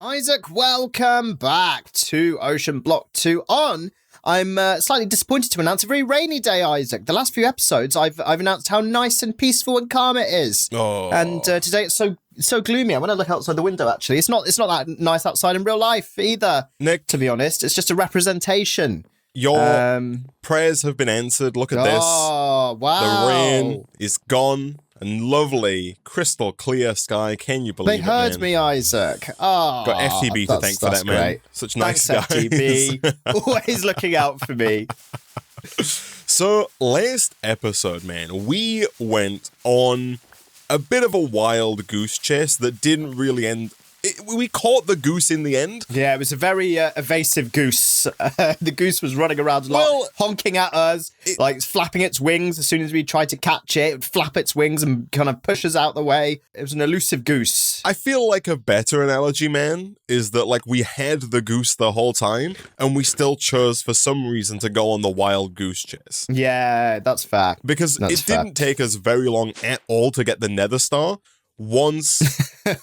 Isaac, welcome back to Oceanblock 2 on. I'm slightly disappointed to announce a very rainy day, Isaac. The last few episodes, I've announced how nice and peaceful and calm it is. Oh. And today it's so gloomy. I'm going to look outside the window, actually. It's not that nice outside in real life either, Nick, to be honest. It's just a representation. Your prayers have been answered. Look at this. Oh, wow. The rain is gone. And lovely, crystal clear sky. Can you believe it, They heard man? me, Isaac. Oh, Got FTB to thank for that, man. Great. Such nice Thanks, guys. FTB. Always looking out for me. So, last episode, man, we went on a bit of a wild goose chase that didn't really end. We caught the goose in the end. Yeah, it was a very evasive goose. The goose was running around a lot, honking at us, like flapping its wings. As soon as we tried to catch it, it would flap its wings and kind of push us out the way. It was an elusive goose. I feel like a better analogy, man, is that like we had the goose the whole time and we still chose for some reason to go on the wild goose chase. Yeah, that's fact. Because that's it didn't take us very long at all to get the Nether Star. Once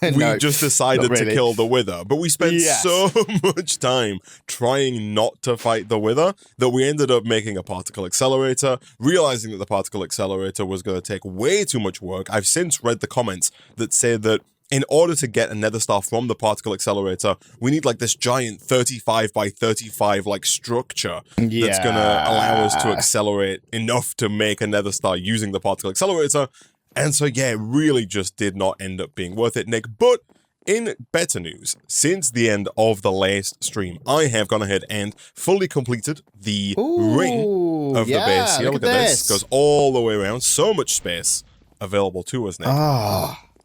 we just decided to kill the Wither. But we spent so much time trying not to fight the Wither that we ended up making a particle accelerator, realizing that the particle accelerator was going to take way too much work. I've since read the comments that say that in order to get a Nether Star from the particle accelerator, we need like this giant 35 by 35 like structure that's going to allow us to accelerate enough to make a Nether Star using the particle accelerator. And so, yeah, it really just did not end up being worth it, Nick. But in better news, since the end of the last stream, I have gone ahead and fully completed the ring of the base here. Look at this. Goes all the way around. So much space available to us, Nick.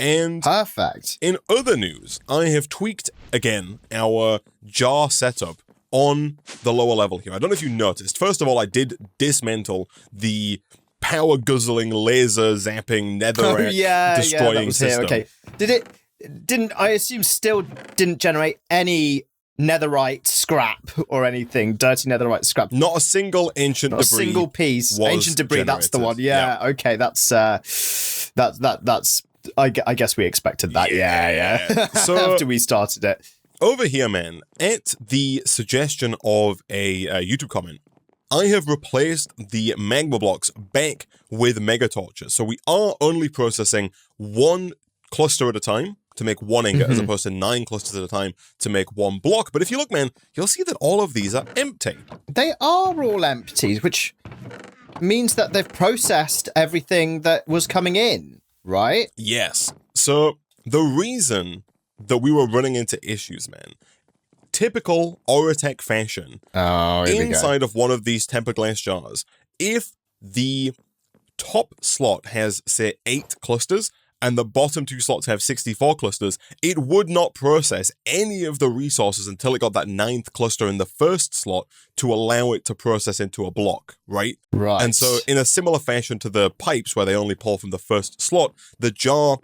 And perfect. In other news, I have tweaked, again, our jar setup on the lower level here. I don't know if you noticed. First of all, I did dismantle the power guzzling, laser zapping, netherrack destroying system. Okay. I assume still didn't generate any netherite scrap or anything, dirty netherite scrap. Not a single ancient debris. A single piece. Ancient debris, that's the one. Yeah. Okay, that's I guess we expected that. Yeah. So after we started it. Over here, man, at the suggestion of a YouTube comment, I have replaced the magma blocks back with mega torches. So we are only processing one cluster at a time to make one ingot, as opposed to 9 clusters at a time to make one block. But if you look, man, you'll see that all of these are empty. They are all empty, which means that they've processed everything that was coming in, right? Yes. So the reason that we were running into issues, man, typical Oratech fashion, inside of one of these tempered glass jars, if the top slot has, say, 8 clusters and the bottom 2 slots have 64 clusters, it would not process any of the resources until it got that 9th cluster in the first slot to allow it to process into a block, right? Right. And so in a similar fashion to the pipes where they only pull from the first slot, the jar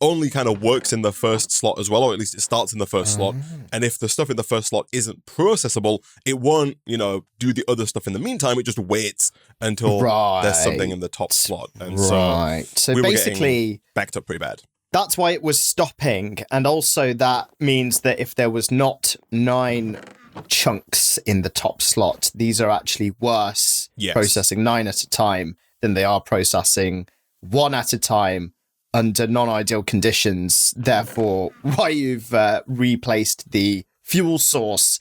only kind of works in the first slot as well, or at least it starts in the first slot. And if the stuff in the first slot isn't processable, it won't, do the other stuff in the meantime. It just waits until there's something in the top slot. And so we basically were backed up pretty bad. That's why it was stopping. And also that means that if there was not 9 chunks in the top slot, these are actually worse processing 9 at a time than they are processing 1 at a time under non-ideal conditions. Therefore, why you've replaced the fuel source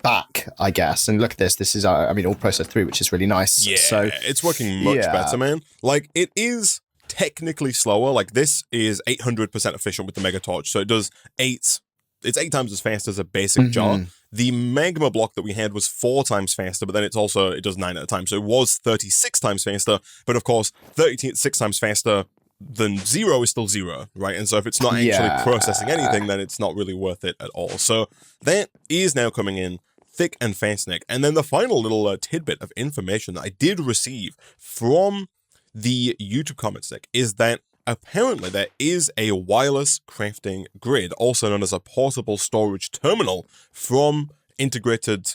back, I guess. And look at this. This is, all processed through, which is really nice. Yeah, so it's working much better, man. Like, it is technically slower. Like, this is 800% efficient with the Mega Torch. So it does 8 times as fast as a basic jar. The magma block that we had was 4 times faster, but then it does 9 at a time. So it was 36 times faster. But of course, 36 times faster than 0 is still 0, right? And so if it's not actually processing anything, then it's not really worth it at all. So that is now coming in thick and fast, Nick. And then the final little tidbit of information that I did receive from the YouTube comments, Nick, is that apparently there is a wireless crafting grid, also known as a portable storage terminal, from integrated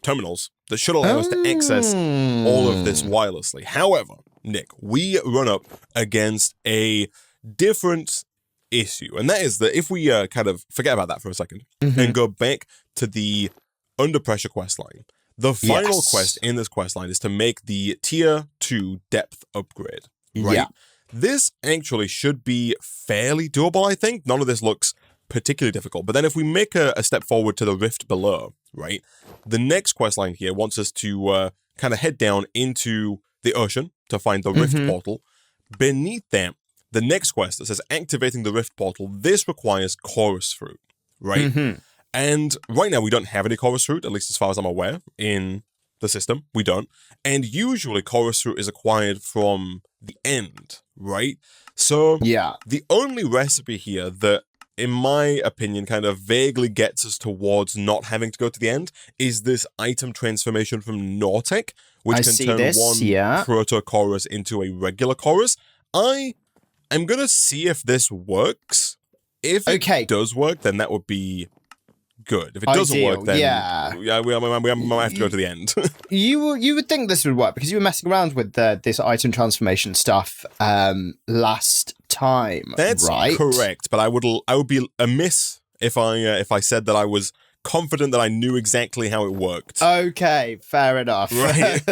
terminals that should allow us to access all of this wirelessly. However, Nick, we run up against a different issue. And that is that if we kind of forget about that for a second and go back to the Under Pressure questline, the final quest in this questline is to make the Tier 2 depth upgrade, right? Yeah. This actually should be fairly doable, I think. None of this looks particularly difficult. But then if we make a step forward to the rift below, right, the next questline here wants us to kind of head down into the ocean to find the rift portal. Beneath that, the next quest that says activating the rift portal, this requires chorus fruit, right? And right now we don't have any chorus fruit, at least as far as I'm aware, in the system. We don't. And usually chorus fruit is acquired from the end, right? So the only recipe here that, in my opinion, kind of vaguely gets us towards not having to go to the end is this item transformation from Nortec, which can turn one proto-chorus into a regular chorus. I'm going to see if this works. If it does work, then that would be good. If it doesn't work, then we might have to go to the end. You would think this would work because you were messing around with this item transformation stuff last time. That's right? Correct. But I would be amiss if I said that I was confident that I knew exactly how it worked. Okay, fair enough. Right.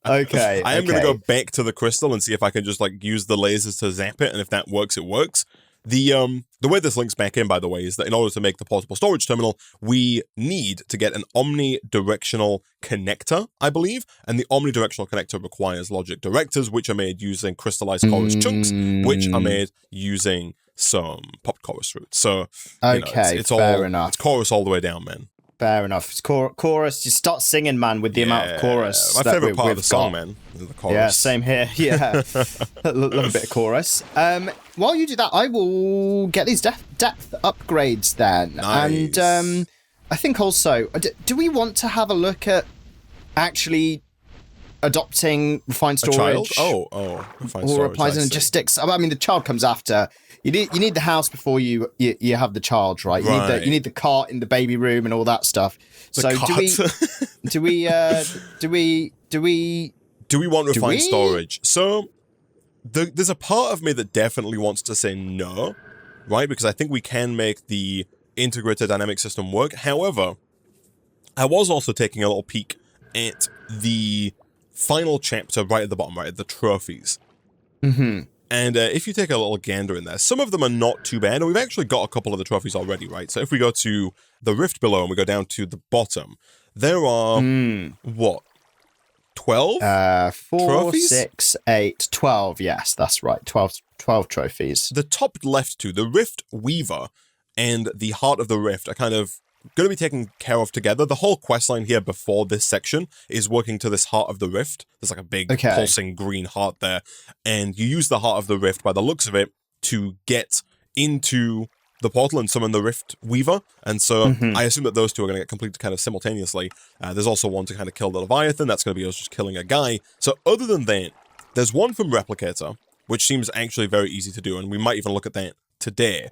Okay. I am going to go back to the crystal and see if I can just use the lasers to zap it, and if that works, it works. The way this links back in, by the way, is that in order to make the portable storage terminal, we need to get an omnidirectional connector, I believe, and the omnidirectional connector requires logic directors, which are made using crystallized chorus chunks, which are made using some popped chorus fruit. So, it's fair enough. It's chorus all the way down, man. Fair enough. It's chorus. You start singing, man, with the amount of chorus. My favorite part of the song, man, is the chorus. Yeah, same here. Yeah, love a bit of chorus. While you do that, I will get these depth upgrades then. Nice. And I think also, do we want to have a look at actually adopting refined storage? Refined storage. Or refined logistics. I mean, the child comes after. You need the house before you have the child, right? You need the cart in the baby room and all that stuff. Do we want refined storage? So there's a part of me that definitely wants to say no, right? Because I think we can make the integrated dynamic system work. However, I was also taking a little peek at the final chapter right at the bottom, right, at the trophies. And if you take a little gander in there, some of them are not too bad. And we've actually got a couple of the trophies already, right? So if we go to the rift below and we go down to the bottom, there are, 12? 4, trophies? 6, 8, 12. Yes, that's right. 12 trophies. The top left two, the Rift Weaver and the Heart of the Rift, are kind of going to be taken care of together. The whole questline here before this section is working to this Heart of the Rift. There's a big pulsing green heart there. And you use the Heart of the Rift, by the looks of it, to get into the portal and summon the Rift Weaver. And so I assume that those two are going to get completed kind of simultaneously. There's also one to kind of kill the Leviathan. That's going to be us just killing a guy. So other than that, there's one from Replicator, which seems actually very easy to do. And we might even look at that today.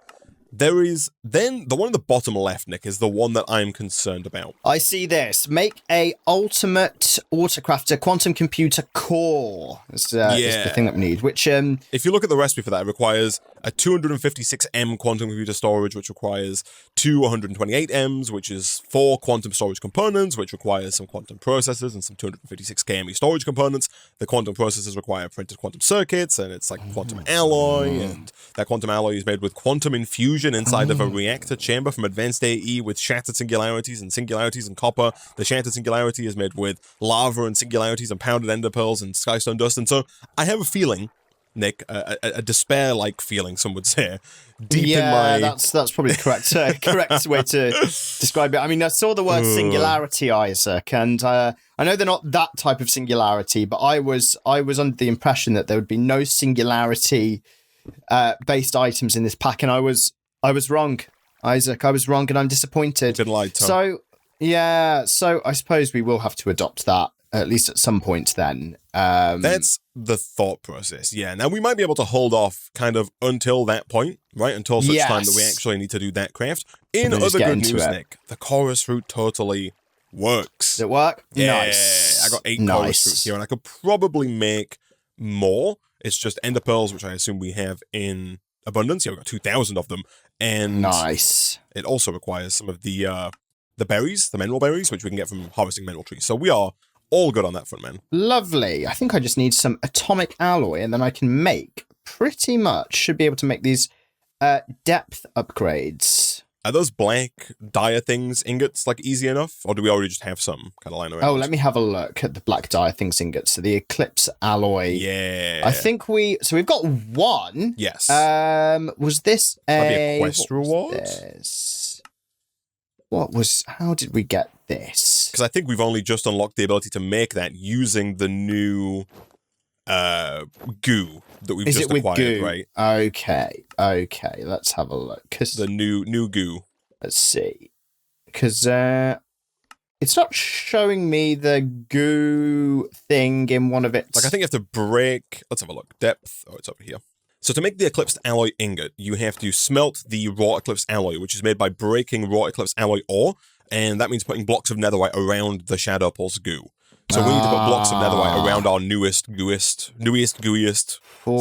There is then the one in the bottom left, Nick, is the one that I'm concerned about. I see this. Make a ultimate autocrafter quantum computer core. Is the thing that we need. Which, if you look at the recipe for that, it requires a 256M quantum computer storage, which requires 2 128Ms, which is 4 quantum storage components, which requires some quantum processors and some 256 KME storage components. The quantum processors require printed quantum circuits, and it's like quantum alloy, and that quantum alloy is made with quantum infusion inside of a reactor chamber from Advanced AE with shattered singularities and copper. The shattered singularity is made with lava and singularities and pounded ender pearls and skystone dust. And so I have a feeling, Nick, a despair-like feeling, some would say, deep in my... that's probably the correct way to describe it. I mean, I saw the word singularity, Isaac, and I know they're not that type of singularity, but I was under the impression that there would be no singularity based items in this pack, and I was wrong, Isaac. I was wrong, and I'm disappointed. Been lied to. So I suppose we will have to adopt that, at least at some point then. That's the thought process, yeah. Now, we might be able to hold off kind of until that point, right? Until such time that we actually need to do that craft. In other good news, Nick, the chorus fruit totally works. Does it work? Yeah, nice. I got 8 chorus fruits here, and I could probably make more. It's just ender pearls, which I assume we have in abundance. Yeah, we've got 2,000 of them. And nice. It also requires some of the berries, the mineral berries, which we can get from harvesting mineral trees. So we are all good on that front, man. Lovely. I think I just need some atomic alloy, and then I can make pretty much, should be able to make these depth upgrades. Are those black dire things ingots like easy enough, or do we already just have some kind of lying around? Oh, let me have a look at the black dire things ingots. So the eclipse alloy. Yeah. I think so we've got one. Yes. Was this a quest reward? How did we get this? Because I think we've only just unlocked the ability to make that using the new goo that we've just acquired, goo? Right? Okay, let's have a look. The new goo. Let's see. Because it's not showing me the goo thing in one of its... Like, I think you have to break... Let's have a look. Depth. Oh, it's over here. So to make the Eclipsed Alloy ingot, you have to smelt the raw Eclipsed Alloy, which is made by breaking raw Eclipsed Alloy ore, and that means putting blocks of netherite around the Shadow Pulse goo. So we need to put blocks of netherite around our newest gooiest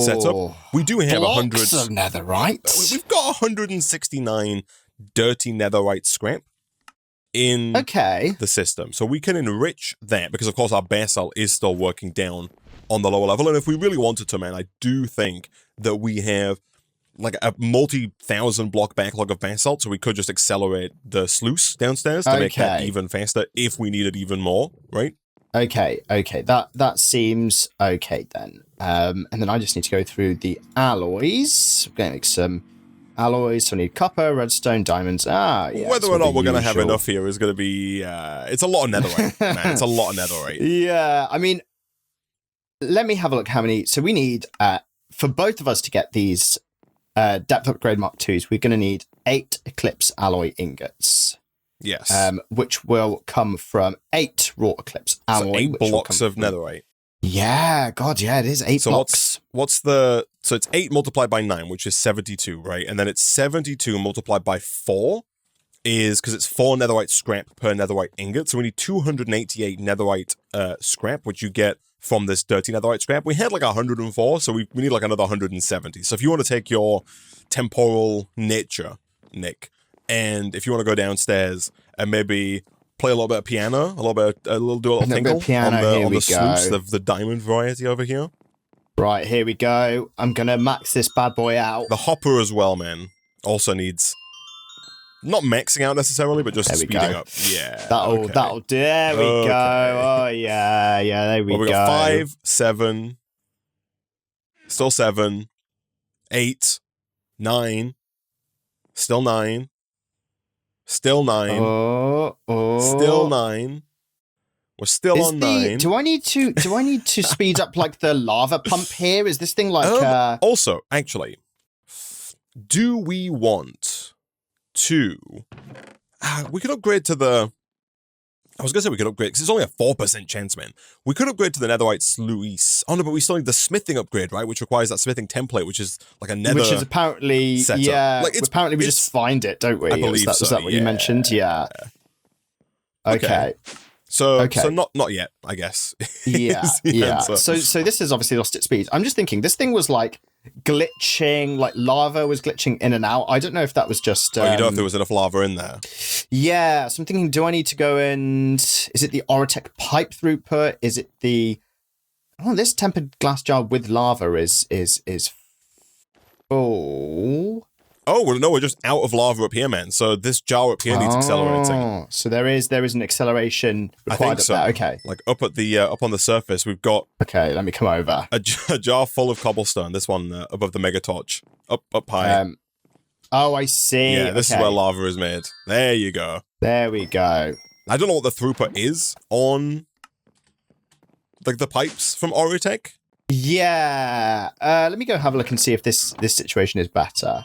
setup. We do have blocks of netherite. We've got 169 dirty netherite scrap in the system. So we can enrich that because, of course, our basalt is still working down on the lower level. And if we really wanted to, man, I do think that we have like a multi-thousand block backlog of basalt, so we could just accelerate the sluice downstairs to make that even faster if we needed even more, right? Okay. That seems okay then. And then I just need to go through the alloys. I'm going to make some alloys. So I need copper, redstone, diamonds. Yeah. Whether or not we're going to have enough here is going to be... it's a lot of netherite, man. It's a lot of netherite. Yeah, I mean, let me have a look how many... So we need, for both of us to get these depth upgrade Mark IIs, we're going to need 8 Eclipse alloy ingots. Yes. Which will come from 8 raw Eclipse alloy. So 8 blocks of netherite. Yeah, God, yeah, it is 8 blocks. So it's 8 multiplied by 9, which is 72, right? And then it's 72 multiplied by 4 is, because it's 4 netherite scrap per netherite ingot. So we need 288 netherite scrap, which you get from this dirty netherite scrap. We had like 104, so we need like another 170. So if you want to take your temporal nature, Nick, and if you want to go downstairs and maybe play a little bit of piano, do a little tinkle on the sluice, the diamond variety over here. Right, here we go. I'm going to max this bad boy out. The hopper as well, man, also needs... Not maxing out necessarily, but just speeding up. Yeah. That'll do. There we go. Oh, yeah, there we go. We got 5, 7, still 7, 8, 9, still 9, still 9, still 9. We're still on 9. Do I need to speed up like the lava pump here? Is this thing like Also, actually, do we want to... we could upgrade to the... I was going to say we could upgrade, because it's only a 4% chance, man. We could upgrade to the netherite sluice. Oh, no, but we still need the smithing upgrade, right? Which requires that smithing template, which is like a nether Which is apparently... setup. Yeah, like apparently we just find it, don't we? I believe so. Is that what you mentioned? Yeah. Okay. So not yet, I guess. Yeah. So this has obviously lost its speed. I'm just thinking, this thing was like glitching, like lava was glitching in and out. I don't know if that was just... you don't know if there was enough lava in there. Yeah, so I'm thinking, do I need to go and... Is it the Oratech pipe throughput? Is it the... Oh, this tempered glass jar with lava is full. Oh, well, no, we're just out of lava up here, man. So this jar up here needs accelerating. So there is an acceleration required. I think so. Up there. Okay. Like up on the surface, we've got... Okay, let me come over. A jar full of cobblestone. This one above the mega torch. Up high. Oh, I see. Yeah, this is where lava is made. There you go. There we go. I don't know what the throughput is on like the pipes from Oratech. Yeah. Let me go have a look and see if this situation is better.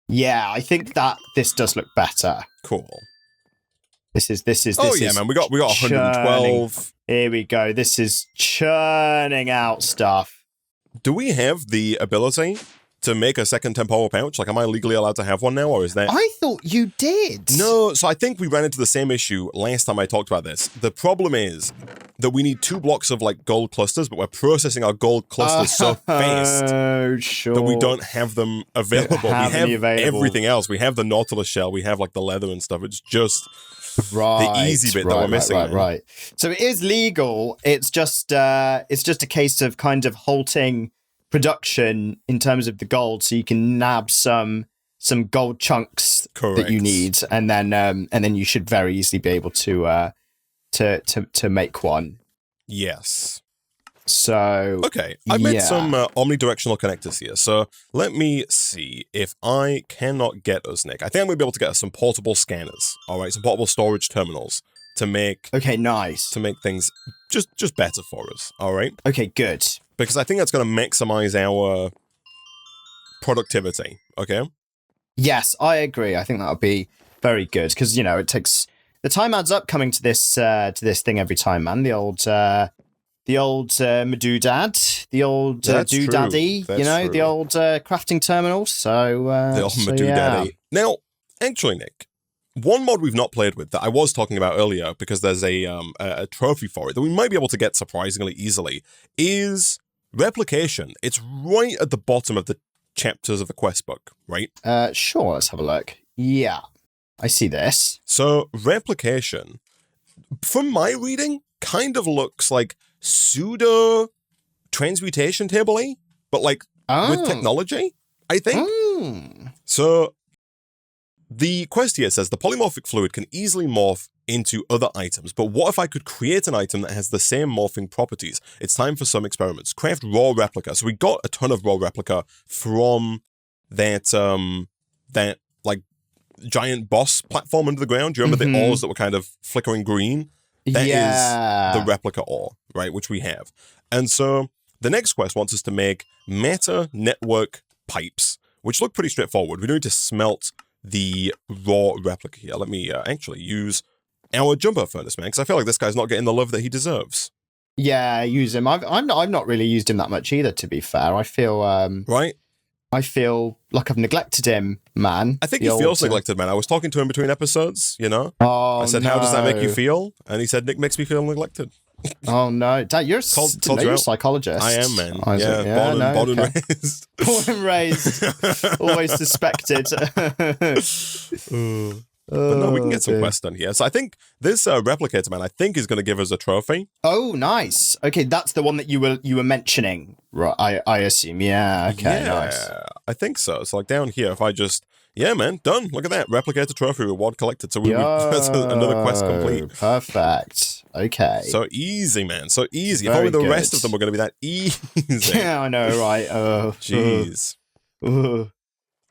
Yeah, I think that this does look better. Cool. This is man, we got 112. Here we go. This is churning out stuff. Do we have the ability to make a second temporal pouch? Like, am I legally allowed to have one now, or is that... I thought you did. No, so I think we ran into the same issue last time I talked about this. The problem is that we need 2 blocks of like gold clusters, but we're processing our gold clusters so fast that we don't have them available. We have everything else. We have the Nautilus shell. We have like the leather and stuff. It's just the easy bit that we're missing. Right. So it is legal. It's just a case of kind of halting production in terms of the gold, so you can nab some gold chunks that you need, and then you should very easily be able to make one. Yes. So okay, I made some omnidirectional connectors here. So let me see if I cannot get us, Nick. I think I'm gonna be able to get us some portable scanners. All right, some portable storage terminals to make. Okay, nice. To make things just better for us. All right. Okay, good. Because I think that's gonna maximize our productivity. Okay. Yes, I agree. I think that would be very good because it takes the time adds up coming to this thing every time, man. The old Madoodad, the old Doodaddy, the old crafting terminal. So the old Madoodaddy. Yeah. Now, actually, Nick, one mod we've not played with that I was talking about earlier because there's a trophy for it that we might be able to get surprisingly easily is replication. It's right at the bottom of the chapters of the quest book, right? Sure, let's have a look. Yeah, I see this. So replication, from my reading, kind of looks like pseudo transmutation table-y, but like with technology, I think. So the quest here says the polymorphic fluid can easily morph into other items, but what if I could create an item that has the same morphing properties? It's time for some experiments. Craft raw replica. So we got a ton of raw replica from that like giant boss platform under the ground. Do you remember the ores that were kind of flickering green? That is the replica ore, right, which we have. And so the next quest wants us to make meta network pipes, which look pretty straightforward. We need to smelt the raw replica here. Let me actually use our jumbo furnace, man, because I feel like this guy's not getting the love that he deserves. Yeah, use him. I've not really used him that much either, to be fair. I feel right. I feel like I've neglected him, man. I think he feels neglected, man. I was talking to him between episodes, I said, how does that make you feel? And he said, Nick makes me feel neglected. Oh, no. Dad, you're a psychologist. I am, man. Born and raised. Born and raised. Always suspected. But no, we can get some quests done here. So I think this replicator, man, is going to give us a trophy. Oh, nice. Okay, that's the one that you were mentioning, right? I assume. Yeah. Okay. Nice. I think so. So like down here, if I just man, done. Look at that replicator trophy reward collected. So that's another quest complete. Perfect. Okay. So easy, man. So easy. Very if only the rest of them were going to be that easy. Yeah, I know, right? Jeez.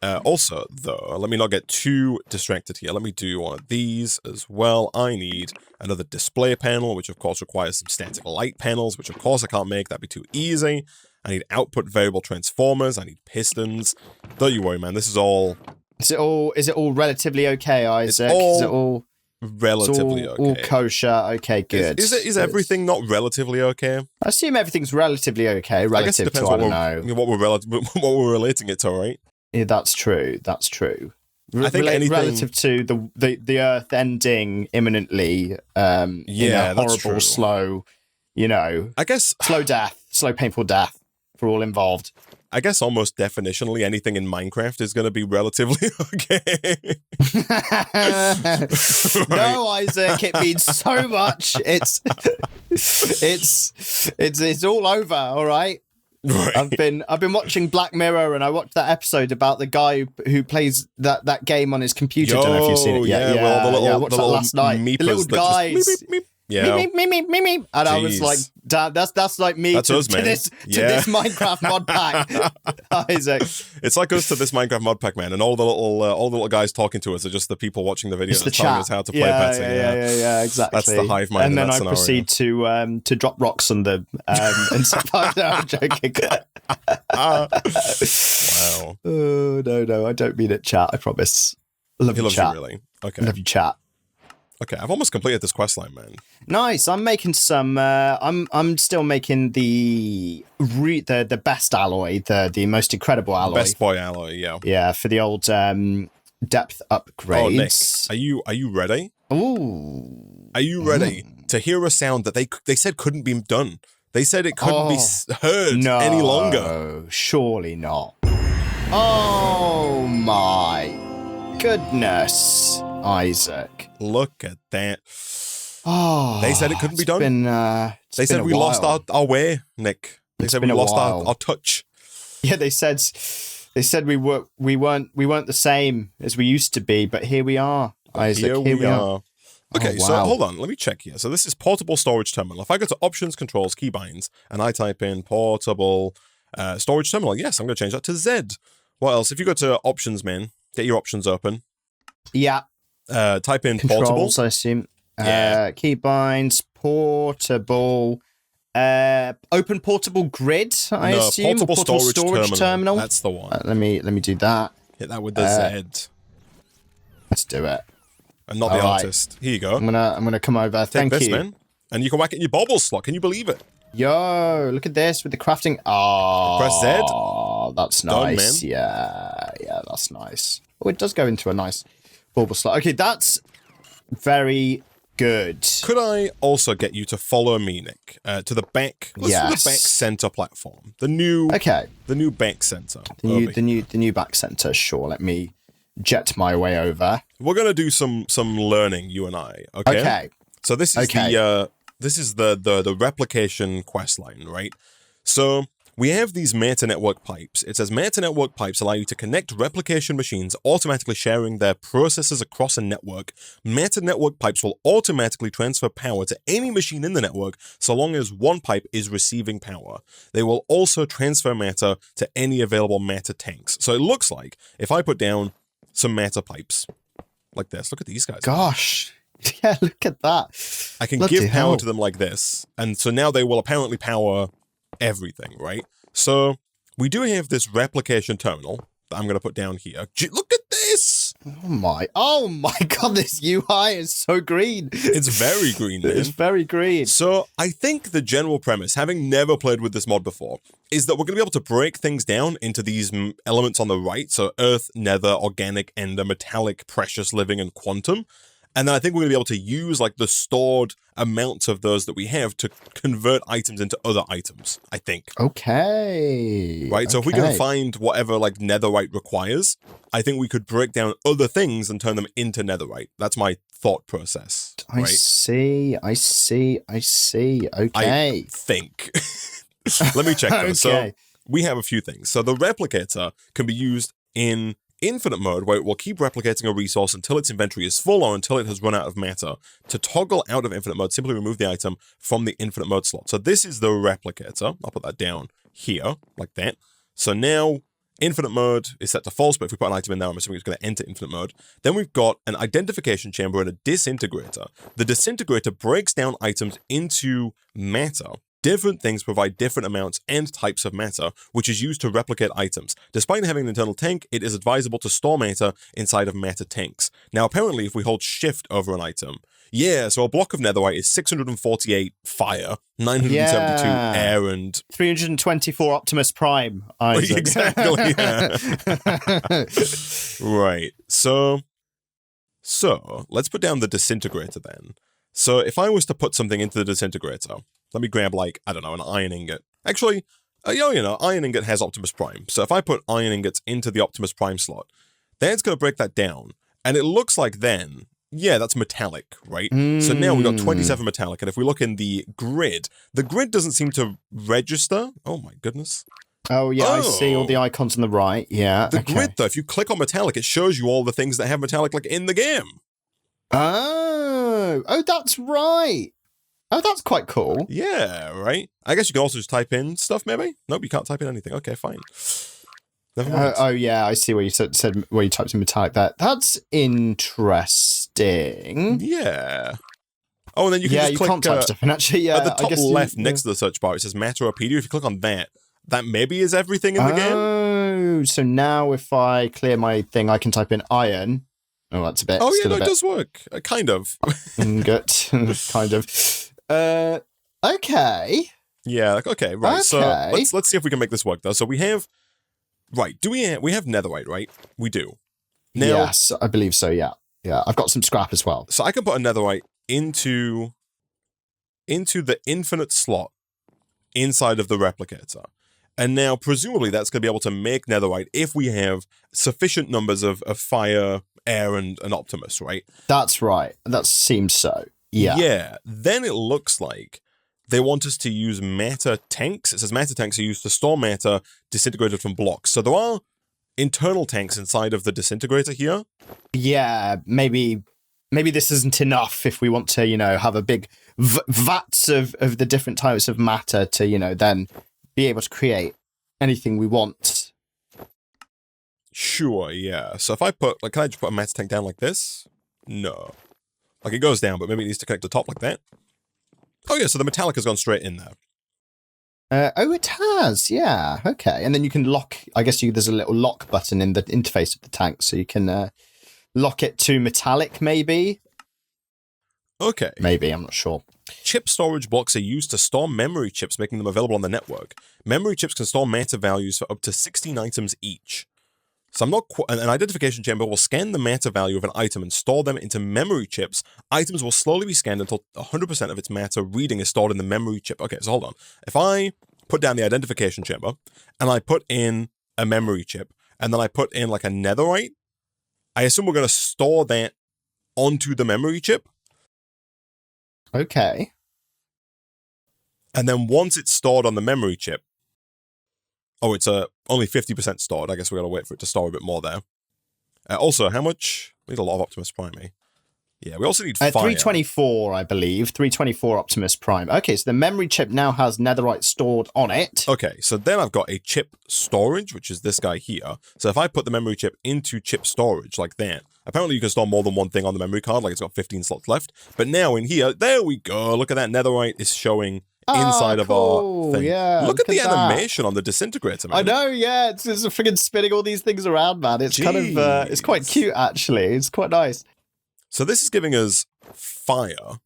Also, though, let me not get too distracted here. Let me do one of these as well. I need another display panel, which of course requires some static light panels, which of course I can't make. That'd be too easy. I need output variable transformers. I need pistons. Don't you worry, man. This is all... Is it all relatively okay, Isaac? Is it all relatively okay? All kosher. Okay, good. Is everything not relatively okay? I assume everything's relatively okay. Relative I guess it depends to, what we're relating it to, right? Yeah, that's true. That's true. I think anything relative to the Earth ending imminently. In a horrible, slow, I guess slow, painful death for all involved. I guess almost definitionally anything in Minecraft is going to be relatively okay. Right. No, Isaac, it means so much. It's all over. All right. Right. I've been watching Black Mirror, and I watched that episode about the guy who plays that game on his computer. Don't know if you've seen it yet. Yeah, I watched that last night. The little guys. Just, meep, meep, meep. Yeah. Me. And I was like, damn, that's like me to this Minecraft mod pack. Isaac. It's like us to this Minecraft mod pack, man, and all the little guys talking to us are just the people watching the video and telling us how to play better. Yeah, exactly. That's the hive mind. And then I scenario. proceed to drop rocks on them and stuff. I'm joking. Wow. Oh no, I don't mean it, chat. I promise. Love you, chat. You really? Okay. Love you, chat. Okay, I've almost completed this questline, man. Nice. I'm making some. I'm still making the best alloy, the most incredible alloy, best boy alloy. Yeah. Yeah, for the old depth upgrades. Oh, Nick, are you ready? Ooh. Are you ready to hear a sound that they said couldn't be done. They said it couldn't be heard any longer. No, surely not. Oh my goodness, Isaac. Look at that. Oh, they said it couldn't be done. They said we lost our way, Nick. They said we lost our touch. Yeah, they said we weren't the same as we used to be, but here we are, Isaac. Here we are. Okay, so hold on, let me check here. So this is portable storage terminal. If I go to options, controls, keybinds, and I type in portable storage terminal, yes, I'm going to change that to Z. What else? If you go to options, man, get your options open. Yeah. Type in controls, portable. I assume. Yeah. Keybinds, portable. Open portable grid, I assume. Portable storage terminal. That's the one. Let me do that. Hit that with the Z. Let's do it. And not the artist. Here you go. I'm gonna come over. Thank you, man. And you can whack it in your bobble slot. Can you believe it? Yo, look at this with the crafting. Oh, press Z. Oh, that's nice. Done, yeah, that's nice. Oh, it does go into a nice bauble slot. Okay, that's very good. Could I also get you to follow me, Nick, to the back? Let's do the back center platform. The new back center. The new back center. Sure. Let me jet my way over. We're gonna do some learning, you and I. Okay. So this is the replication quest line, right? So we have these meta-network pipes. It says meta-network pipes allow you to connect replication machines, automatically sharing their processes across a network. Meta-network pipes will automatically transfer power to any machine in the network so long as one pipe is receiving power. They will also transfer matter to any available matter tanks. So it looks like if I put down some matter pipes like this, look at these guys. Gosh. Yeah, look at that. I can give power to them like this. And so now they will apparently power everything, right? So we do have this replication terminal that I'm going to put down here. Look at this! Oh my god, this UI is so green. It's very green, man. It's very green. So I think the general premise, having never played with this mod before, is that we're going to be able to break things down into these elements on the right. So earth, nether, organic, ender, metallic, precious, living, and quantum. And then I think we're going to be able to use like the stored amounts of those that we have to convert items into other items, I think. Okay. Right? So if we can find whatever like netherite requires, I think we could break down other things and turn them into netherite. That's my thought process. I see. Okay. I think. Let me check though. Okay. So we have a few things. So the replicator can be used in infinite mode, where it will keep replicating a resource until its inventory is full or until it has run out of matter. To toggle out of infinite mode, simply remove the item from the infinite mode slot. So this is the replicator. I'll put that down here, like that. So now infinite mode is set to false, but if we put an item in there, I'm assuming it's going to enter infinite mode. Then we've got an identification chamber and a disintegrator. The disintegrator breaks down items into matter. Different things provide different amounts and types of matter, which is used to replicate items. Despite having an internal tank, it is advisable to store matter inside of matter tanks. Now, apparently, if we hold shift over an item, so a block of netherite is 648 fire, 972 air, and 324 Optimus Prime. Isaac. Exactly. Right. So let's put down the disintegrator then. So if I was to put something into the disintegrator, let me grab like, I don't know, an iron ingot. Actually, iron ingot has Optimus Prime. So if I put iron ingots into the Optimus Prime slot, then it's going to break that down. And it looks like then, that's metallic, right? So now we've got 27 metallic. And if we look in the grid doesn't seem to register. Oh my goodness. Oh, yeah, I see all the icons on the right. Yeah. The grid, though, if you click on metallic, it shows you all the things that have metallic like in the game. Oh, that's right. Oh, that's quite cool. Yeah, right. I guess you can also just type in stuff, maybe? Nope, you can't type in anything. Okay, fine. Never mind. Oh, yeah, I see where you said where you typed in metallic there. That's interesting. Yeah. Oh, and then you can just click... can't type stuff in, actually, at the top left, next to the search bar, it says Matteropedia. If you click on that maybe is everything in the game. Oh, so now if I clear my thing, I can type in iron. Oh, that's a bit... Oh, yeah, no, it does work. Kind of. Ingot. Kind of. Okay. Yeah, okay, right. Okay. So let's see if we can make this work, though. So we have... Right, we have netherite, right? We do. Now, yes, I believe so, yeah. Yeah, I've got some scrap as well. So I can put a netherite into into the infinite slot inside of the replicator. And now, presumably, that's going to be able to make netherite if we have sufficient numbers of fire, air, and Optimus, right? That's right. That seems so. Yeah. Yeah. Then it looks like they want us to use matter tanks. It says matter tanks are used to store matter disintegrated from blocks. So there are internal tanks inside of the disintegrator here. Yeah, maybe this isn't enough if we want to, have a big vats of the different types of matter to, then be able to create anything we want. Sure, yeah. So if I put, can I just put a matter tank down like this? No. It goes down, but maybe it needs to connect the top like that. Oh yeah, so the metallic has gone straight in there. It has, yeah. Okay, and then you can lock, I guess there's a little lock button in the interface of the tank, so you can lock it to metallic, maybe? Okay. Maybe, I'm not sure. Chip storage blocks are used to store memory chips, making them available on the network. Memory chips can store matter values for up to 16 items each. So an identification chamber will scan the matter value of an item and store them into memory chips. Items will slowly be scanned until 100% of its matter reading is stored in the memory chip. Okay, so hold on. If I put down the identification chamber and I put in a memory chip and then I put in a netherite, I assume we're going to store that onto the memory chip. Okay. And then once it's stored on the memory chip, it's only 50% stored. I guess we got to wait for it to store a bit more there. Also, how much? We need a lot of Optimus Prime, eh? Yeah, we also need fire. 324, I believe. 324 Optimus Prime. Okay, so the memory chip now has netherite stored on it. Okay, so then I've got a chip storage, which is this guy here. So if I put the memory chip into chip storage like that, apparently you can store more than one thing on the memory card, it's got 15 slots left. But now in here, there we go. Look at that. Netherite is showing inside of our thing. Yeah, look at the animation on the disintegrator, man. I know, yeah. It's friggin' spinning all these things around, man. It's kind of, it's quite cute, actually. It's quite nice. So this is giving us fire.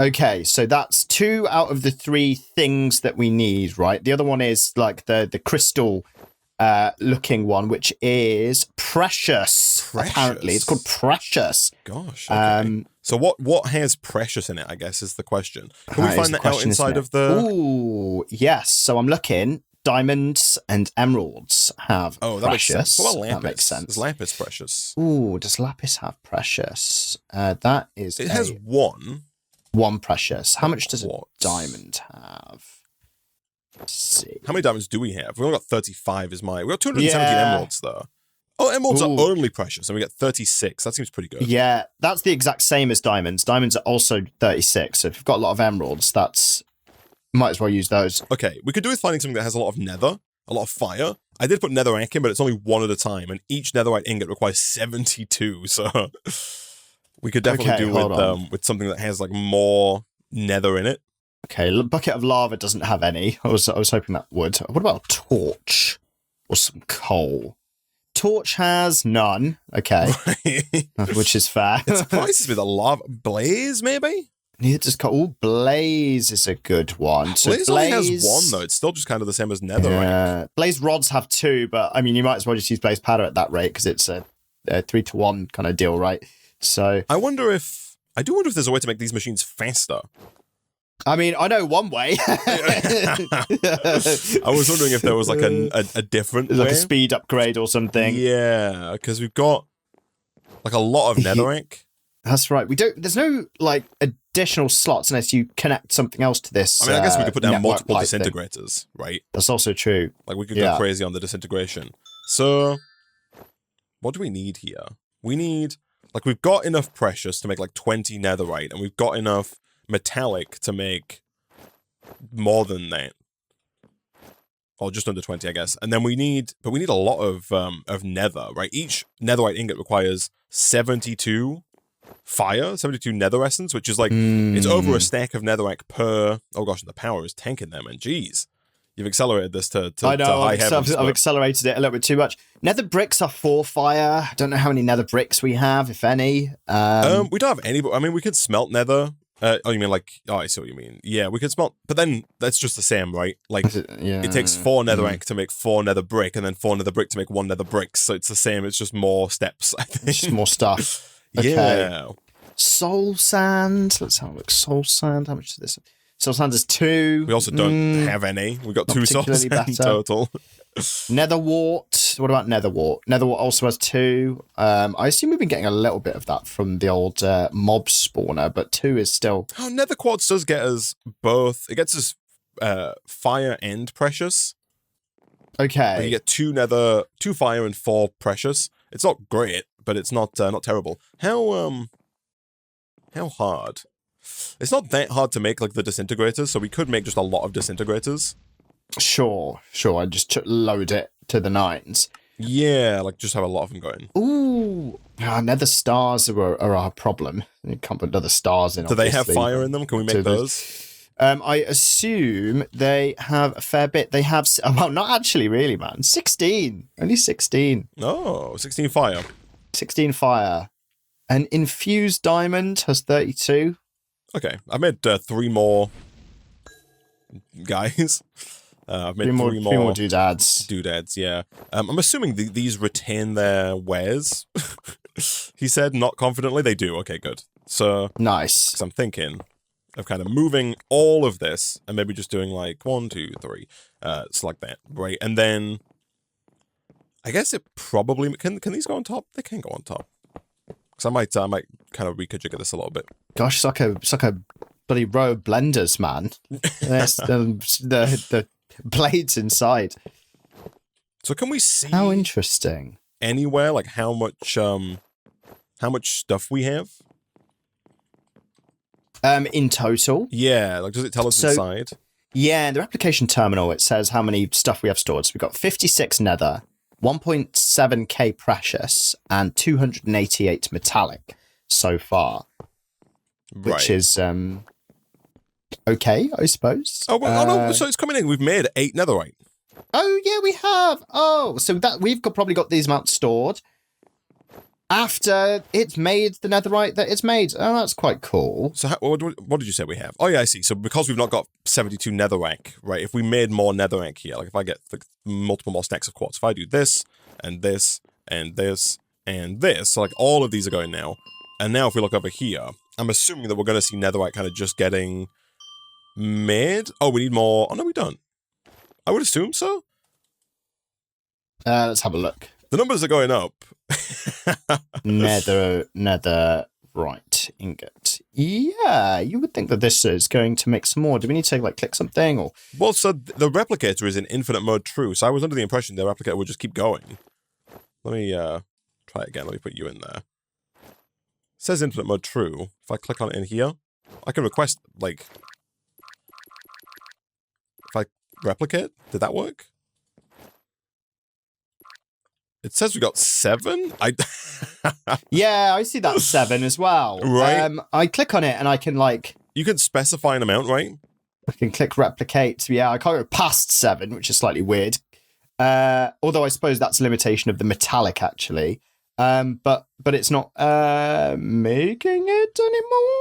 Okay, so that's 2 out of the 3 things that we need, right? The other one is the crystal looking one, which is precious. Apparently, it's called precious. Gosh. Okay. So what has precious in it, I guess, is the question. Can we find that out inside of the... Ooh, yes. So I'm looking. Diamonds and emeralds have precious. Makes sense. What about lapis? That makes sense. Is lapis precious? Ooh, does lapis have precious? That is... It has 1. 1 precious. How much does a diamond have? Let's see. How many diamonds do we have? We've only got 35 is my... We've got 217 emeralds, though. Oh, emeralds are only precious, and we get 36. That seems pretty good. Yeah, that's the exact same as diamonds. Diamonds are also 36, so if you've got a lot of emeralds, might as well use those. Okay, we could do with finding something that has a lot of nether, a lot of fire. I did put netherrack in, but it's only 1 at a time, and each netherite ingot requires 72, so... we could definitely do with something that has, more nether in it. Okay, bucket of lava doesn't have any. I was hoping that would. What about a torch? Or some coal? Torch has none. Okay. Which is fair. It surprises me that lava... Blaze, maybe? Neither does coal. Blaze is a good one. So Blaze only has 1, though. It's still just kind of the same as nether, right? Blaze rods have 2, but, you might as well just use blaze powder at that rate, because it's a 3-to-1 kind of deal, right? So... I do wonder if there's a way to make these machines faster. I know one way. I was wondering if there was a different way. A speed upgrade or something. Yeah, because we've got a lot of netherrack. That's right. There's no additional slots unless you connect something else to this. I guess we could put down multiple disintegrators, right? That's also true. We could go crazy on the disintegration. So what do we need here? We need we've got enough precious to make 20 netherite, and we've got enough metallic to make more than that, or just under 20, I guess. And then we need a lot of nether, right? Each netherite ingot requires 72 fire, 72 nether essence, which is it's over a stack of netherrack per. Oh gosh, the power is tanking them, and geez, you've accelerated this to I know, high heavens. I've accelerated it a little bit too much. Nether bricks are 4 fire. I don't know how many nether bricks we have, if any. We don't have any, but we could smelt nether. You mean I see what you mean. Yeah, we could smelt, but then that's just the same, right? It takes 4 netherrack to make 4 nether brick, and then 4 nether brick to make 1 nether brick. So it's the same. It's just more steps, I think. It's just more stuff. Okay. Yeah. Soul sand. Let's have a look. Soul sand. How much is this? Soul sand is 2. We also don't have any. We've got 2 soul sand in total. Netherwort. What about Netherwort? Netherwort also has 2. I assume we've been getting a little bit of that from the old mob spawner, but 2 is still... Oh, Nether quartz does get us both. It gets us fire and precious. Okay. But you get 2 fire and 4 precious. It's not great, but it's not terrible. How hard? It's not that hard to make, like, the disintegrators, so we could make just a lot of disintegrators. Sure. I just load it to the 9s. Yeah, like, just have a lot of them going. Ooh. Nether stars are our problem. You can't put nether stars in, Do they have fire in them? Can we make those? I assume they have a fair bit. They have... Well, not actually, really, man. 16. Only 16. Oh, 16 fire. 16 fire. An infused diamond has 32. Okay, I made 3 more guys. I've made 3 more doodads. Doodads, yeah. I'm assuming these retain their wares. He said, not confidently. They do. Okay, good. So nice. Because I'm thinking of kind of moving all of this and maybe just doing like 1, 2, 3. It's like that, right? And then I guess it probably can these go on top? They can go on top. Because I might kind of reconfigure this a little bit. Gosh, it's like a bloody row of blenders, man. There's the blades inside. So can we see? How interesting. Anywhere, like how much stuff we have? In total. Yeah, like does it tell us inside? Yeah, in the replication terminal, it says how many stuff we have stored. So we've got 56 nether, 1.7k precious, and 288 metallic so far. Which is okay, I suppose. Oh, well, no, so it's coming in. We've made 8 netherite. Oh, yeah, we have. Oh, so that we've probably got these amounts stored after it's made the netherite that it's made. Oh, that's quite cool. So what did you say we have? Oh, yeah, I see. So because we've not got 72 netherrack, right, if we made more netherrack here, like if I get like, multiple more stacks of quartz, if I do this, and this, and this, and this, so like all of these are going now. And now if we look over here, I'm assuming that we're going to see netherite kind of just getting made. Oh, we need more. Oh, no, we don't. I would assume so. Let's have a look. The numbers are going up. Netherite ingot. Yeah, you would think that this is going to make some more. Do we need to like click something or? Well, so the replicator is in infinite mode true. So I was under the impression the replicator would just keep going. Let me try it again. Let me put you in there. It says infinite mode true. If I click on it in here, I can request like. If I replicate, did that work? It says we got 7. Yeah, I see that 7 as well. Right. I click on it and I can like. You can specify an amount, right? I can click replicate. Yeah, I can't go past 7, which is slightly weird. Although I suppose that's a limitation of the metallic actually. But it's not making it anymore.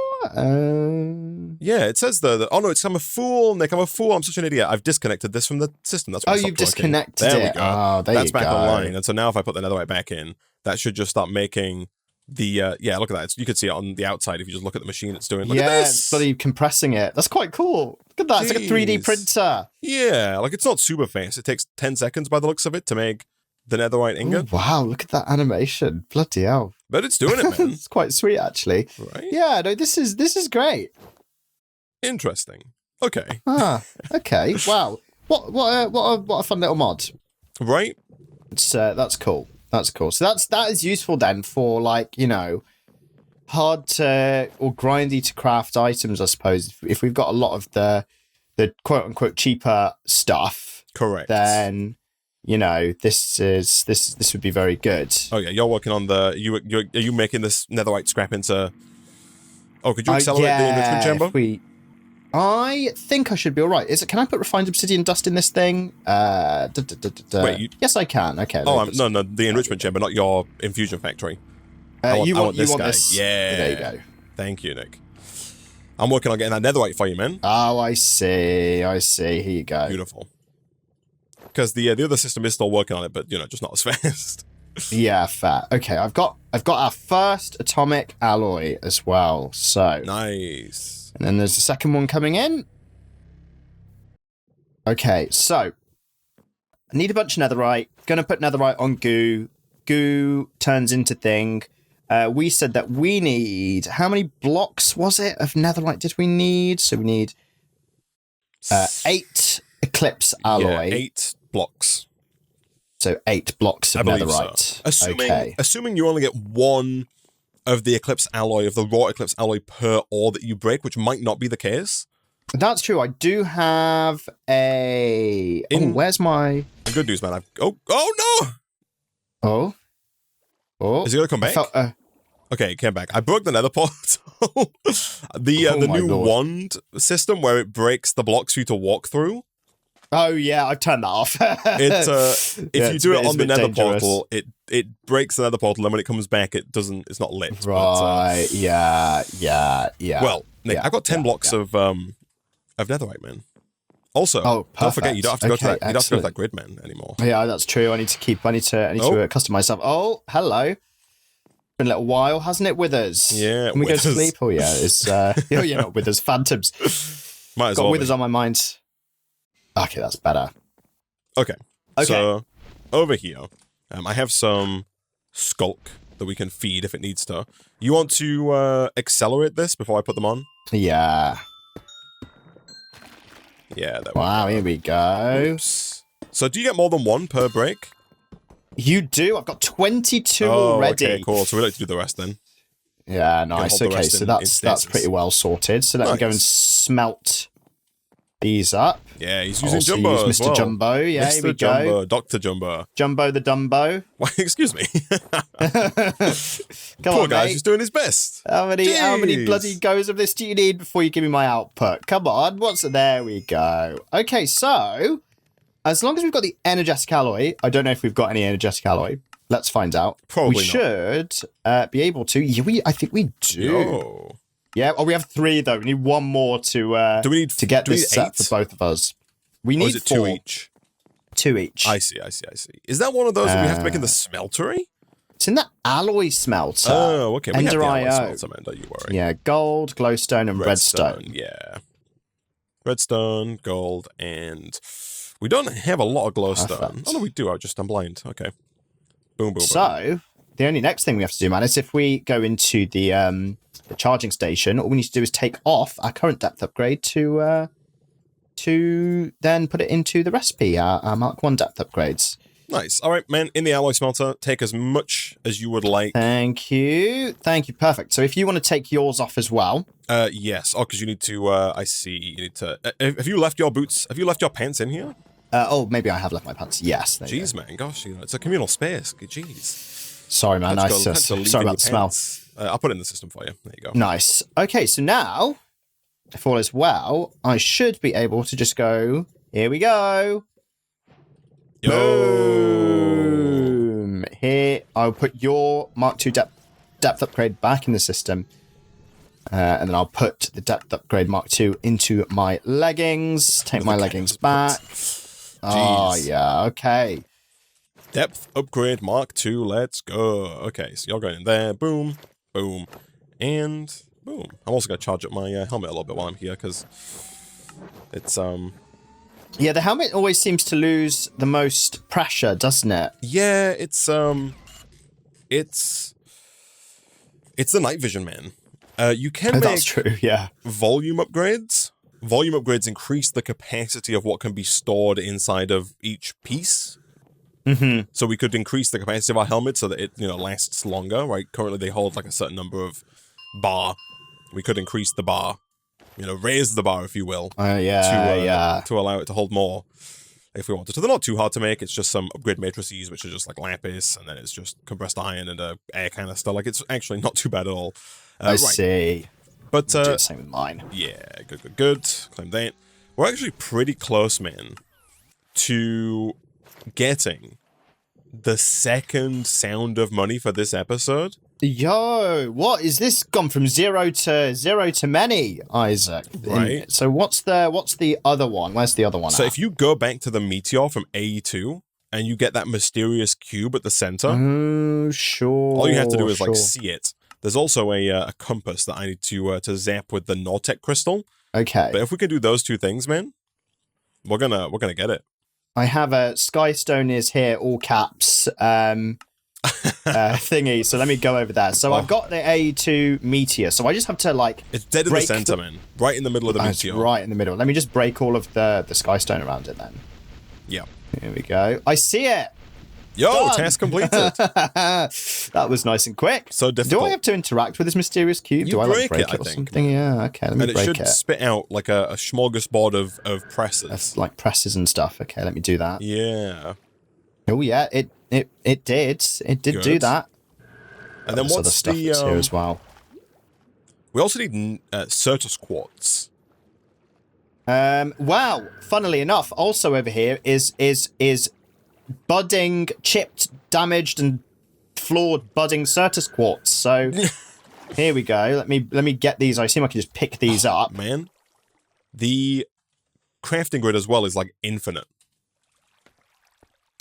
Yeah, it says oh no, I'm a fool, Nick. I'm a fool. I'm such an idiot. I've disconnected this from the system. That's why you've disconnected it. There we go. Oh, That's back online. And so now if I put the netherite back in, that should just start making the yeah. Look at that. You could see it on the outside if you just look at the machine. It's doing. Look at this. It's bloody compressing it. That's quite cool. Look at that. It's like a 3D printer. Yeah, like it's not super fast. It takes 10 seconds by the looks of it to make the netherite ingot. Ooh, wow, look at that animation. Bloody hell. But it's doing it, man. It's quite sweet, actually. Right? Yeah, no, this is great. Interesting. Okay. Okay. Wow. What a fun little mod. Right? It's that's cool. That's cool. So that is useful then for like, you know, hard to or grindy to craft items, I suppose. If we've got a lot of the quote unquote cheaper stuff. Correct. Then you know, this would be very good. Oh yeah, you're working on are you making this netherite scrap into? Oh, could you accelerate the enrichment chamber? I think I should be all right. Can I put refined obsidian dust in this thing? Wait, yes, I can. Okay. Oh, no, the enrichment chamber, not your infusion factory. You want this guy. This. Yeah. There you go. Thank you, Nick. I'm working on getting that netherite for you, man. Oh, I see. Here you go. Beautiful. Because the other system is still working on it, but, you know, just not as fast. Yeah, fair. Okay, I've got our first atomic alloy as well. So nice. And then there's the second one coming in. Okay, so I need a bunch of netherite. Gonna put netherite on goo. Goo turns into thing. We said that we need, how many blocks was it of netherite did we need? So we need 8 eclipse alloy. Yeah, 8 blocks. So 8 blocks of netherite. So. Assuming you only get 1 of the eclipse alloy, of the raw eclipse alloy per ore that you break, which might not be the case. That's true. I do have a... where's my... Good news, man. Oh no! Oh. Is he gonna come back? Okay, it came back. I broke the nether portal. the new wand system where it breaks the blocks for you to walk through. Oh yeah, I've turned that off. If you do it on the nether portal, it breaks the nether portal, and when it comes back, it's not lit. Right? But, yeah. Well, Nick, I've got 10 blocks of netherite, man. Also, don't forget you don't have to go to that. You don't have to go to that grid, man, anymore. Yeah, that's true. I need to custom myself. Oh, hello. Been a little while, hasn't it, Withers? Yeah, Can we go to sleep? Oh yeah, it's not Withers, Phantoms. Might as got well Withers on my mind. Okay, that's better. Okay. So over here, I have some skulk that we can feed if it needs to. You want to accelerate this before I put them on? Yeah. Yeah. Wow, here we go. Oops. So do you get more than 1 per break? You do. I've got 22 already. Okay, cool. So we like to do the rest then. Yeah, nice. Okay, so that's pretty well sorted. So let me go and smelt these up. Yeah, he's using Jumbo as well. Mr. Jumbo, yeah, Mr. here we Jumbo, go. Dr. Jumbo. Jumbo the Dumbo. Why, excuse me. Poor guy's just doing his best. How many bloody goes of this do you need before you give me my output? Come on, there we go. Okay, so as long as we've got the energetic alloy, I don't know if we've got any energetic alloy. Let's find out. Probably we should be able to. Yeah, I think we do. Yo. Yeah, we have 3 though. We need 1 more to get this set for both of us. We need 4. 2 each? 2 each. I see. Is that one of those that we have to make in the smeltery? It's in the alloy smelter. Oh, okay. We have the alloy Ender.io. smelter, man. Don't you worry. Yeah, gold, glowstone, and redstone. Yeah. Redstone, gold, and we don't have a lot of glowstone. Perfect. Oh, no, we do. I'm blind. Okay. Boom. So, the only next thing we have to do, man, is if we go into the charging station, all we need to do is take off our current depth upgrade to then put it into the recipe, our Mark 1 depth upgrades. Nice. All right, man, in the alloy smelter, take as much as you would like. Thank you. Perfect. So if you want to take yours off as well. Yes. Oh, because you need to, I see, you need to, have you left your pants in here? Maybe I have left my pants. Yes. Jeez, man. Gosh, it's a communal space. Jeez. Sorry, man. Sorry about the smell. I'll put it in the system for you. There you go. Nice. Okay, so now, if all is well, I should be able to just go, here we go. Yo. Boom. Here, I'll put your Mark II depth upgrade back in the system. And then I'll put the depth upgrade Mark II into my leggings. Take my leggings back. Oh, yeah. Okay. Depth upgrade Mark II. Let's go. Okay, so you're going in there. Boom. Boom. And boom. I'm also going to charge up my helmet a little bit while I'm here, because it's, Yeah, the helmet always seems to lose the most pressure, doesn't it? Yeah, it's the night vision, man. You can make that's true, yeah. volume upgrades. Volume upgrades increase the capacity of what can be stored inside of each piece. Mm-hmm. So we could increase the capacity of our helmet so that it, lasts longer, right? Currently they hold like a certain number of bar. We could increase the bar, raise the bar, if you will. To allow it to hold more if we wanted to. They're not too hard to make. It's just some upgrade matrices, which are just like lapis, and then it's just compressed iron and a air canister. Like, it's actually not too bad at all. I see. But do the same with mine. Yeah, good. Claim that. We're actually pretty close, man, to getting the second sound of money for this episode. Yo, what is this gone from 0 to many, Isaac? Right. So what's the other one? Where's the other one? So if you go back to the meteor from A2, and you get that mysterious cube at the center. Oh, sure. All you have to do is like see it. There's also a compass that I need to zap with the Nortec crystal. Okay. But if we can do those two things, man, we're gonna get it. I have a Skystone is here, all caps, thingy. So let me go over there. So I've got the A2 meteor. So I just have to like... It's dead in the center, man. Right in the middle of the meteor. Right in the middle. Let me just break all of the Skystone around it then. Yeah. Here we go. I see it. Yo, Done. task completed. That was nice and quick. So difficult. Do I have to interact with this mysterious cube? Do I like break it or something? Yeah, okay. Let me break it. And it should spit out like a smorgasbord of presses. That's like presses and stuff. Okay, let me do that. Yeah. Oh yeah, it did. It did do that. And then what's stuff the here as well? We also need Certus quartz. Wow. Funnily enough, also over here is budding, chipped, damaged, and flawed budding Certus quartz. So here we go. Let me get these. I assume I can just pick these up. Man, the crafting grid as well is like infinite.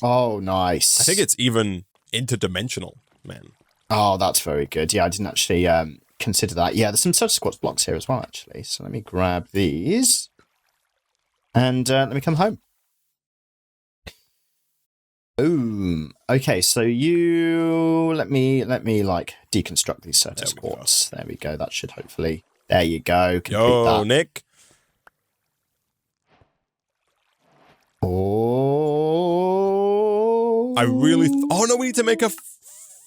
Oh, nice. I think it's even interdimensional, man. Oh, that's very good. Yeah, I didn't actually consider that. Yeah, there's some Certus quartz blocks here as well, actually. So let me grab these. And let me come home. Boom. Okay, so let me like deconstruct these Certus quartz. There we go. That should hopefully. There you go. Yo, that. Nick. Oh. I really. Oh no, we need to make a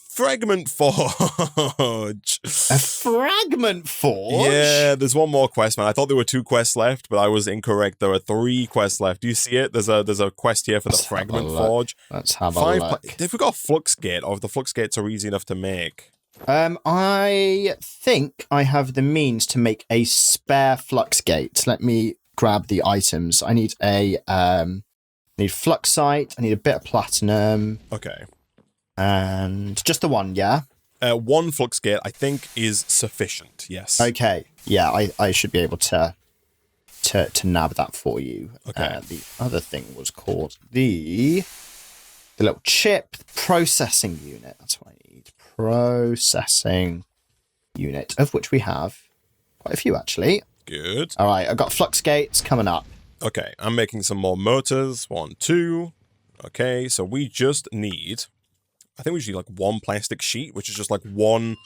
fragment forge. A fragment forge? Yeah, there's one more quest, man. I thought there were 2 quests left, but I was incorrect. There are 3 quests left. Do you see it? There's a quest here for the fragment forge. Let's have a look. If we got a flux gate, or if the flux gates are easy enough to make. I think I have the means to make a spare flux gate. Let me grab the items. I need a need fluxite. I need a bit of platinum. Okay. And just the one, yeah? 1 flux gate, I think, is sufficient, yes. Okay. Yeah, I should be able to nab that for you. Okay. The other thing was called the little chip processing unit. That's what I need. Processing unit, of which we have quite a few, actually. Good. All right, I've got flux gates coming up. Okay, I'm making some more motors. 1, 2. Okay, so we just need... I think we should need like 1 plastic sheet, which is just like one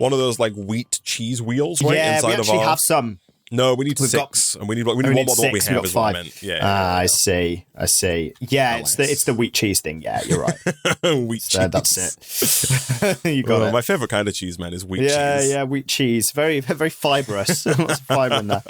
of those like wheat cheese wheels, right? Yeah, inside we actually have some. No, we need 6, and we need one more than what we have. Is what I meant. Yeah. I see. Yeah, it's the wheat cheese thing. Yeah, you're right. Wheat cheese. That's it. You got it. My favorite kind of cheese, man, is wheat cheese. Yeah, wheat cheese. Very, very fibrous. Lots of fiber in there.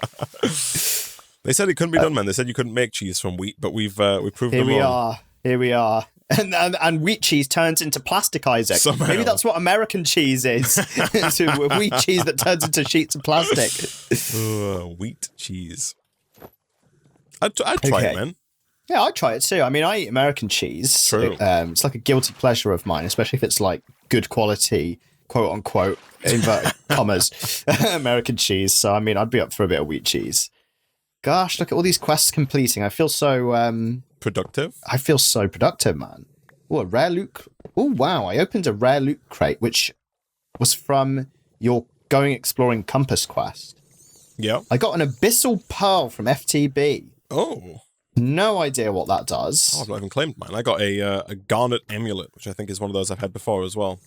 They said it couldn't be done, man. They said you couldn't make cheese from wheat, but we've proved them wrong. Here we are. And wheat cheese turns into plastic, Isaac. Somehow. Maybe that's what American cheese is. It's a wheat cheese that turns into sheets of plastic. Wheat cheese. I'd try it, man. Yeah, I'd try it too. I mean, I eat American cheese. True. It's like a guilty pleasure of mine, especially if it's like good quality, quote unquote, inverted commas, American cheese. So, I mean, I'd be up for a bit of wheat cheese. Gosh, look at all these quests completing. I feel so... productive? I feel so productive, man. Oh, a rare loot. Oh, wow. I opened a rare loot crate, which was from your Going Exploring Compass quest. Yeah. I got an Abyssal Pearl from FTB. Oh. No idea what that does. Oh, I've not even claimed mine. I got a Garnet Amulet, which I think is one of those I've had before as well.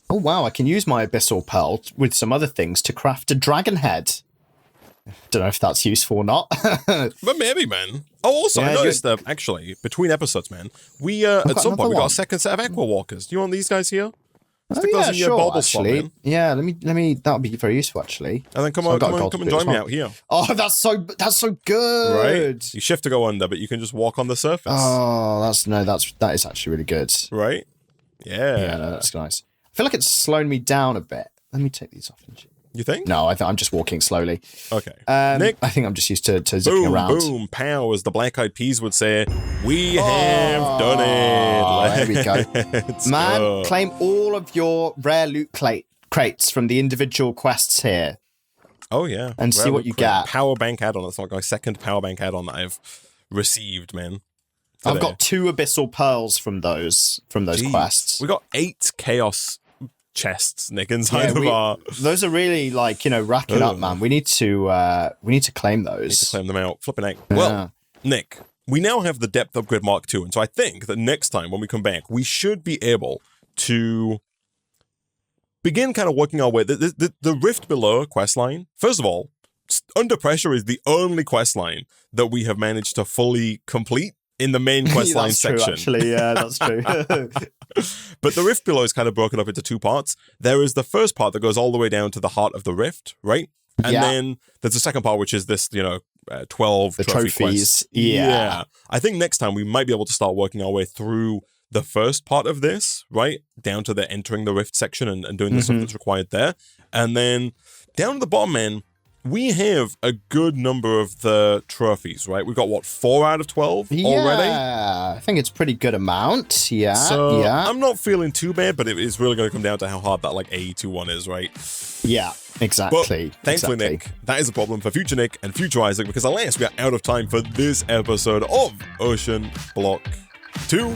Oh, wow. I can use my Abyssal Pearl with some other things to craft a dragon head. Don't know if that's useful or not. But maybe, man. Oh, also, I noticed that, actually, between episodes, man, we, at some point, we got a second set of Aqua Walkers. Do you want these guys here? Stick those in your bauble slot, man. Yeah, let me, that would be very useful, actually. And then come and join me out here. Oh, that's so good. Right? You shift to go under, but you can just walk on the surface. Oh, that is actually really good. Right? Yeah. Yeah, no, that's nice. I feel like it's slowing me down a bit. Let me take these off. You think? No, I'm just walking slowly. Okay. Nick? I think I'm just used to zipping around. Boom, pow, as the Black Eyed Peas would say. We have done it. There we go. Man, claim all of your rare loot crates from the individual quests here. Oh, yeah. And see what you get. Power bank add-on. That's like my second power bank add-on that I've received, man. I've got 2 abyssal pearls from those quests. We got 8 chaos chests, Nick, inside of our... Those are really like, racking up, man. We need to claim those. We need to claim them out. Flipping egg. Yeah. Well, Nick, we now have the depth upgrade Mark II, and so I think that next time when we come back, we should be able to begin kind of working our way. The Rift Below questline, first of all, Under Pressure is the only questline that we have managed to fully complete in the main questline section. Actually, yeah, that's true. But the Rift Below is kind of broken up into 2 parts. There is the first part that goes all the way down to the heart of the Rift, right? And then there's the second part, which is this, 12 trophies. Quest. Yeah. I think next time we might be able to start working our way through the first part of this, right? Down to the entering the Rift section and doing the stuff that's required there. And then down to the bottom end, we have a good number of the trophies, right? We've got, 4 out of 12 already? Yeah, I think it's a pretty good amount. Yeah, so I'm not feeling too bad, but it is really going to come down to how hard that, AE2 one is, right? Yeah, exactly. But thankfully, Nick, that is a problem for future Nick and future Isaac, because alas, we are out of time for this episode of Oceanblock 2.